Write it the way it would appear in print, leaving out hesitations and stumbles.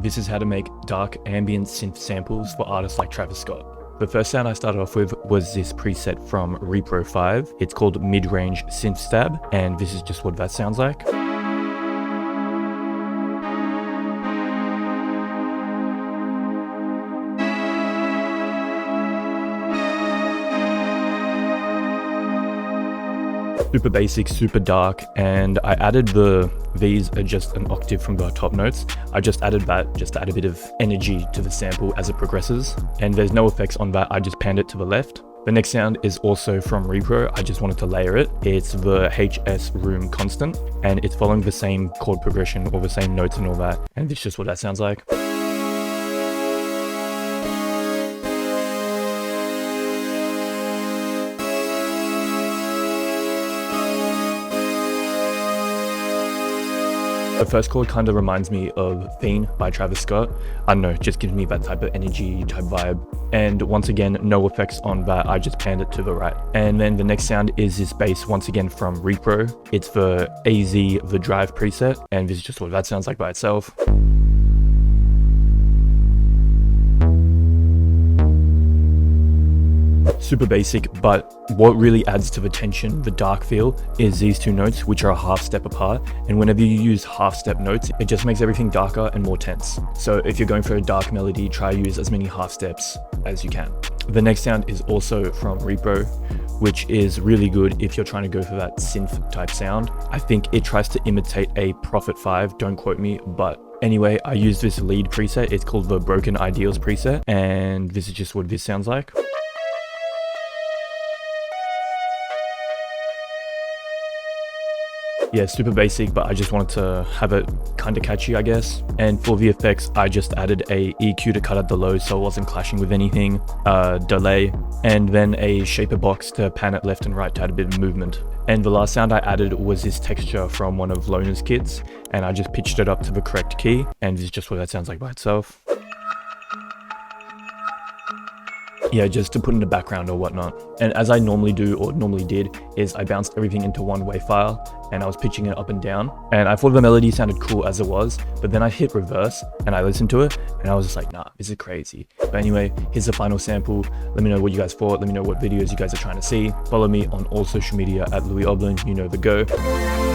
This is how to make dark ambient synth samples for artists like Travis Scott. The first sound I started off with was this preset from Repro 5. It's called Mid-Range Synth Stab, and this is just what that sounds like. Super basic, super dark, and I added these are just an octave from the top notes. I just added that just to add a bit of energy to the sample as it progresses, and there's no effects on that. I just panned it to the left. The next sound is also from Repro. I just wanted to layer it. It's the HS Room Constant, and it's following the same chord progression or the same notes and all that, and this is just what that sounds like. The first chord kind of reminds me of Fiend by Travis Scott. I don't know, it just gives me that type of energy, type vibe. And once again, no effects on that, I just panned it to the right. And then the next sound is this bass, once again from Repro. It's the AZ The Drive preset, and this is just what that sounds like by itself. Super basic, but what really adds to the tension, the dark feel, is these two notes, which are a half step apart. And whenever you use half step notes, it just makes everything darker and more tense. So if you're going for a dark melody, try to use as many half steps as you can. The next sound is also from Repro, which is really good if you're trying to go for that synth type sound. I think it tries to imitate a Prophet 5, don't quote me, but anyway, I use this lead preset. It's called the Broken Ideals preset, and this is just what this sounds like. Yeah, super basic, but I just wanted to have it kind of catchy, I guess. And for the effects, I just added a EQ to cut out the lows so it wasn't clashing with anything, delay, and then a shaper box to pan it left and right to add a bit of movement. And the last sound I added was this texture from one of Loner's kits, and I just pitched it up to the correct key, and this is just what that sounds like by itself. Yeah, just to put in the background or whatnot. And as I normally do, or normally did, is I bounced everything into one WAV file and I was pitching it up and down. And I thought the melody sounded cool as it was, but then I hit reverse and I listened to it and I was just like, nah, this is crazy. But anyway, here's the final sample. Let me know what you guys thought. Let me know what videos you guys are trying to see. Follow me on all social media at Louis Oblin, you know the go.